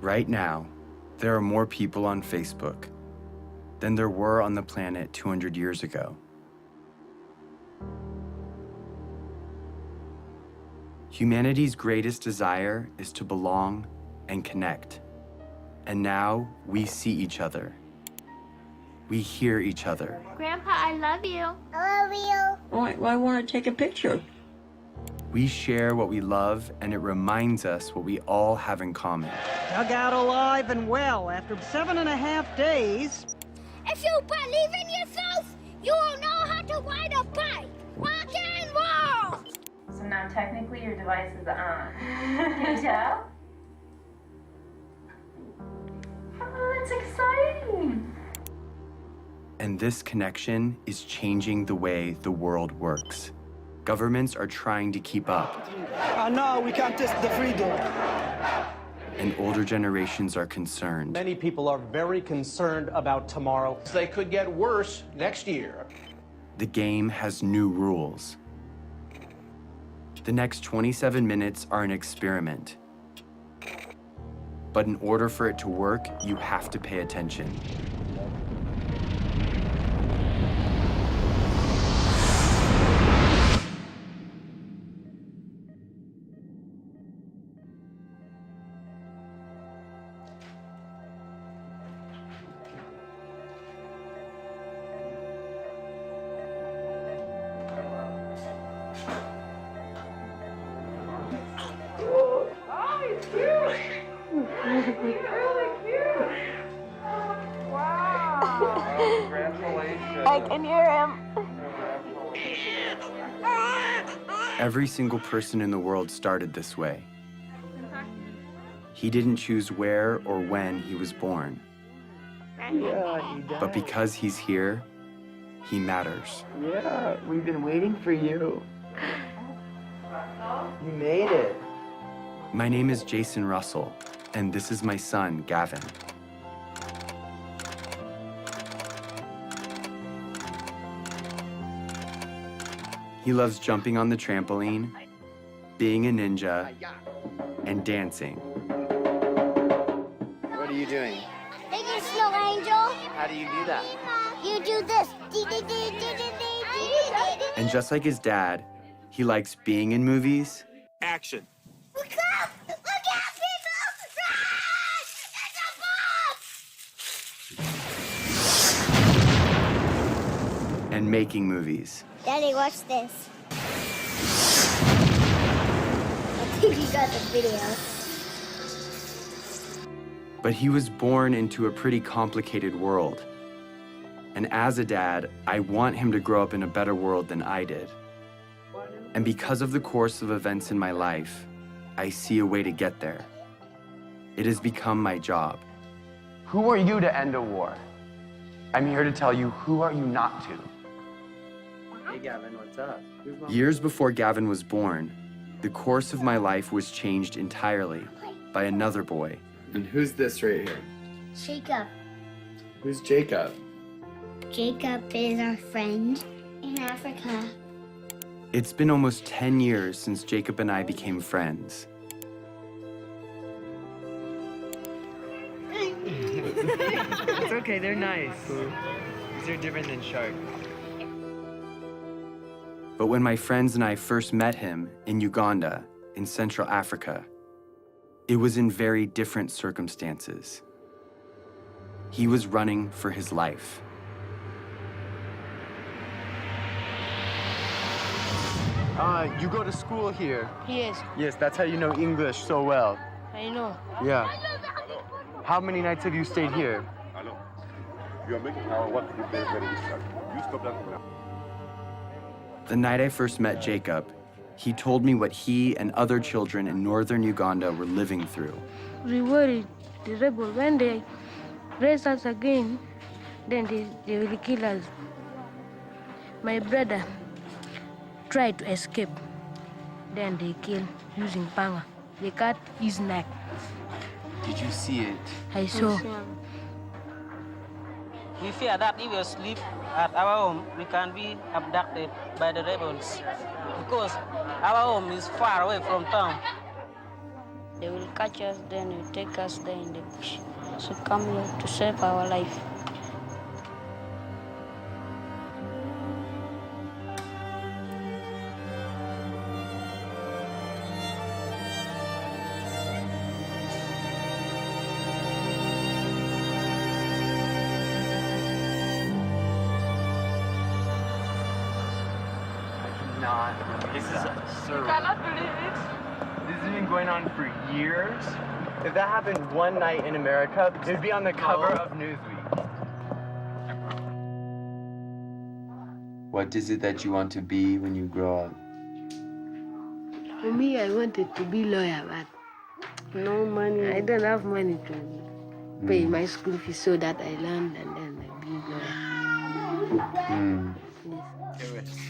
Right now, there are more people on Facebook than there were on the planet 200 years ago. Humanity's greatest desire is to belong and connect. And now we see each other. We hear each other. Grandpa, I love you. I love you. Well, I want to take a picture. We share what we love, and it reminds us what we all have in common. Dug out alive and well after 7.5 days. If you believe in yourself, you will know how to ride a bike. Rock and roll! So now technically your device is on. Can you tell? Oh, that's exciting! And this connection is changing the way the world works. Governments are trying to keep up. No, we can't test the freedom. And older generations are concerned. Many people are very concerned about tomorrow. They could get worse next year. The game has new rules. The next 27 minutes are an experiment. But in order for it to work, you have to pay attention. I can hear him. Every single person in the world started this way. He didn't choose where or when he was born. Yeah, he does. But because he's here, he matters. Yeah, we've been waiting for you. You made it. My name is Jason Russell, and this is my son, Gavin. He loves jumping on the trampoline, being a ninja, and dancing. What are you doing? Making snow angel. How do you do that? You do this. And just like his dad, he likes being in movies. Action. Look up! Look out, people! Run! It's a bomb! And making movies. Daddy, watch this. I think you got the video. But he was born into a pretty complicated world. And as a dad, I want him to grow up in a better world than I did. And because of the course of events in my life, I see a way to get there. It has become my job. Who are you to end a war? I'm here to tell you, who are you not to? Hey, Gavin, what's up? Years before Gavin was born, the course of my life was changed entirely by another boy. And who's this right here? Jacob. Who's Jacob? Jacob is our friend in Africa. It's been almost 10 years since Jacob and I became friends. It's okay, they're nice. These are different than sharks. But when my friends and I first met him in Uganda, in Central Africa, it was in very different circumstances. He was running for his life. You go to school here. Yes, Yes, that's how you know English so well. I know. Yeah. How many nights have you stayed here? Hello. You are making our work very, very difficult. You stop that now. The night I first met Jacob, he told me what he and other children in northern Uganda were living through. We worried the rebel when they raise us again, then they will kill us. My brother tried to escape. Then they kill using panga. They cut his neck. Did you see it? I saw. We fear that if we sleep at our home, we can be abducted by the rebels because our home is far away from town. They will catch us, then will take us there in the bush. So come here to save our life. This is surreal. I cannot believe it. This has been going on for years. If that happened one night in America, it would be on the cover of Newsweek. What is it that you want to be when you grow up? For me, I wanted to be lawyer, but no money. I don't have money to pay my school fees, so that I learned and then I be lawyer.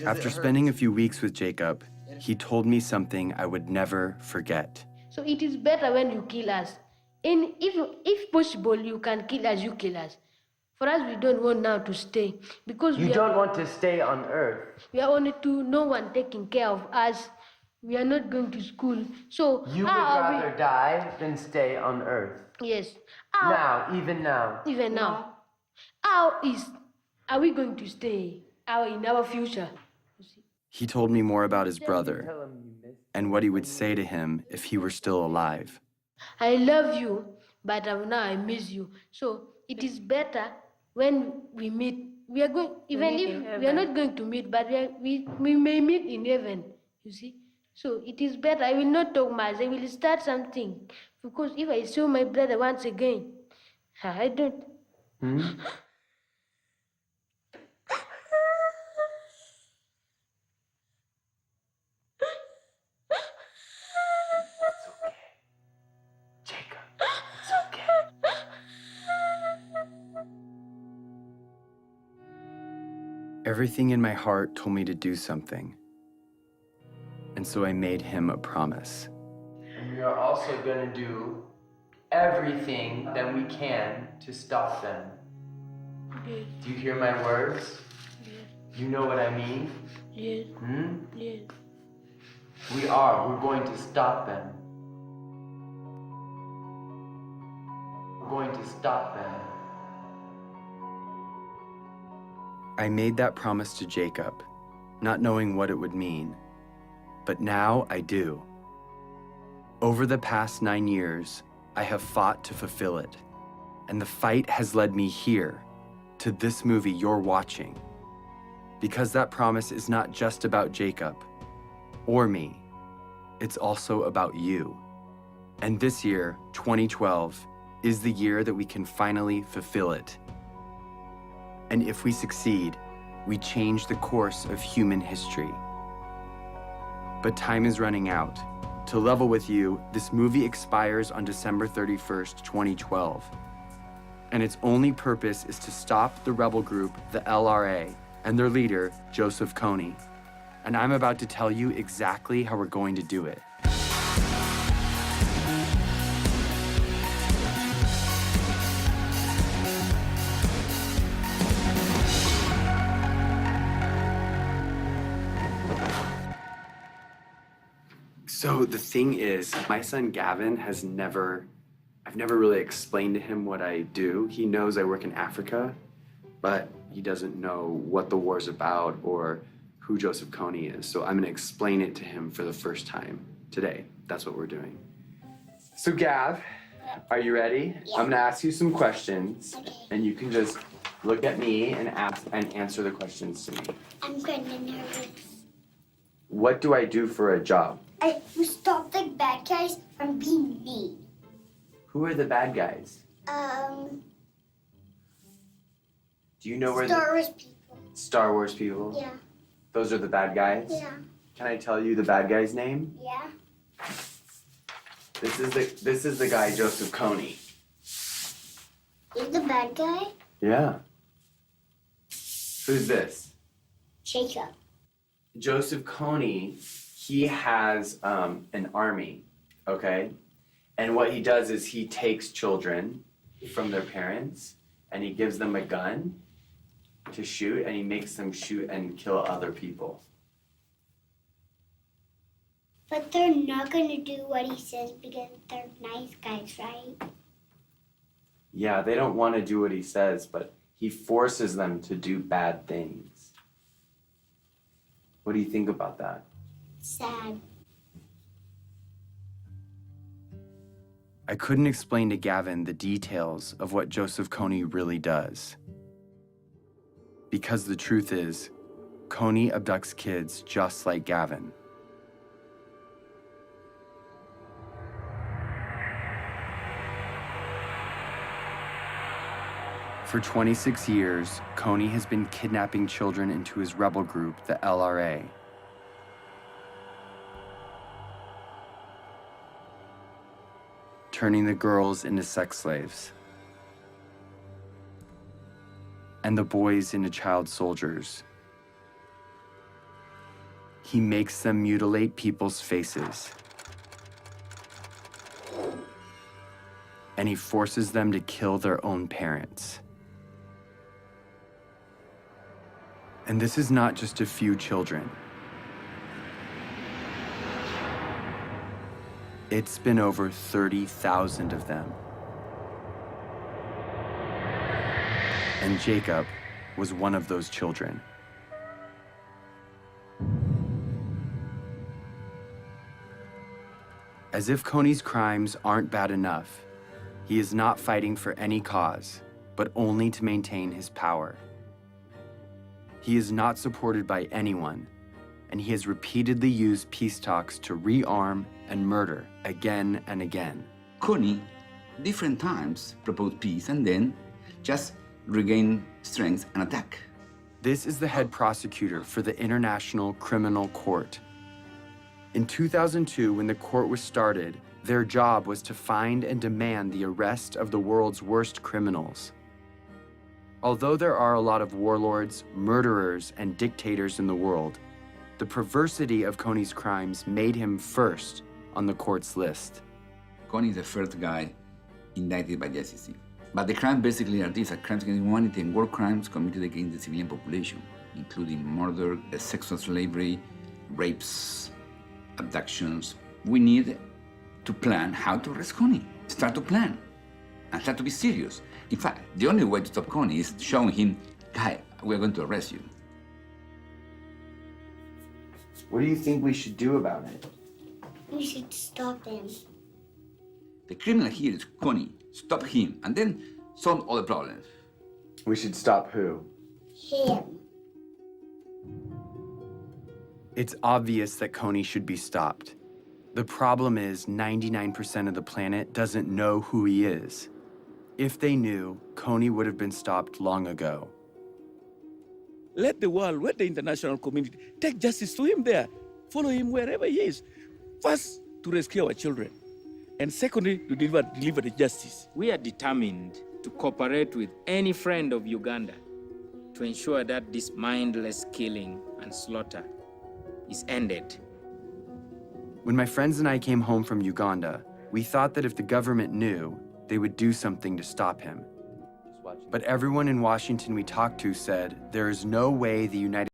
After spending a few weeks with Jacob, he told me something I would never forget. So it is better when you kill us. And if possible, you can kill us, you kill us. For us, we don't want now to stay because You don't want to stay on Earth. we are only two, no one taking care of us. We are not going to school. So You would rather die than stay on Earth. Yes. Even now. Even now. Are we going to stay in our future? He told me more about his brother and what he would say to him if he were still alive. I love you, but now I miss you. So it is better when we meet. We are going, even if we are not going to meet, but we may meet in heaven, you see. So it is better. I will not talk much. I will start something. Because if I saw my brother once again, I don't. Everything in my heart told me to do something. And so I made him a promise. And we are also going to do everything that we can to stop them. Yes. Do you hear my words? Yes. You know what I mean? Yes. Yes. We're going to stop them. We're going to stop them. I made that promise to Jacob, not knowing what it would mean. But now I do. Over the past 9 years, I have fought to fulfill it. And the fight has led me here, to this movie you're watching. Because that promise is not just about Jacob or me. It's also about you. And this year, 2012, is the year that we can finally fulfill it. And if we succeed, we change the course of human history. But time is running out. To level with you, this movie expires on December 31st, 2012. And its only purpose is to stop the rebel group, the LRA, and their leader, Joseph Kony. And I'm about to tell you exactly how we're going to do it. So the thing is, my son Gavin I've never really explained to him what I do. He knows I work in Africa, but he doesn't know what the war's about or who Joseph Kony is. So I'm gonna explain it to him for the first time today. That's what we're doing. So Gav, are you ready? Yeah. I'm gonna ask you some questions, Okay. and you can just look at me and answer the questions to me. I'm kind of nervous. What do I do for a job? I stop the bad guys from being mean. Who are the bad guys? Do you know where Star Wars people. Star Wars people? Yeah. Those are the bad guys? Yeah. Can I tell you the bad guy's name? Yeah. This is the guy Joseph Kony. He's the bad guy? Yeah. Who's this? Jacob. Joseph Kony, he has an army, okay? And what he does is he takes children from their parents and he gives them a gun to shoot, and he makes them shoot and kill other people. But they're not going to do what he says because they're nice guys, right? Yeah, they don't want to do what he says, but he forces them to do bad things. What do you think about that? Sad. I couldn't explain to Gavin the details of what Joseph Kony really does. Because the truth is, Kony abducts kids just like Gavin. For 26 years, Kony has been kidnapping children into his rebel group, the LRA. Turning the girls into sex slaves. And the boys into child soldiers. He makes them mutilate people's faces. And he forces them to kill their own parents. And this is not just a few children. It's been over 30,000 of them. And Jacob was one of those children. As if Kony's crimes aren't bad enough, he is not fighting for any cause, but only to maintain his power. He is not supported by anyone, and he has repeatedly used peace talks to rearm and murder again and again. Kony, different times, proposed peace and then just regain strength and attack. This is the head prosecutor for the International Criminal Court. In 2002, when the court was started, their job was to find and demand the arrest of the world's worst criminals. Although there are a lot of warlords, murderers, and dictators in the world, the perversity of Kony's crimes made him first on the court's list. Kony is the first guy indicted by the ICC. But the crimes basically are these: crimes against humanity and war crimes committed against the civilian population, including murder, sexual slavery, rapes, abductions. We need to plan how to arrest Kony. Start to plan and start to be serious. In fact, the only way to stop Kony is showing him, guy, we're going to arrest you. What do you think we should do about it? We should stop him. The criminal here is Kony. Stop him and then solve all the problems. We should stop who? Him. It's obvious that Kony should be stopped. The problem is 99% of the planet doesn't know who he is. If they knew, Kony would have been stopped long ago. Let the world, let the international community take justice to him there. Follow him wherever he is. First, to rescue our children. And secondly, to deliver the justice. We are determined to cooperate with any friend of Uganda to ensure that this mindless killing and slaughter is ended. When my friends and I came home from Uganda, we thought that if the government knew, they would do something to stop him. But everyone in Washington we talked to said there is no way the United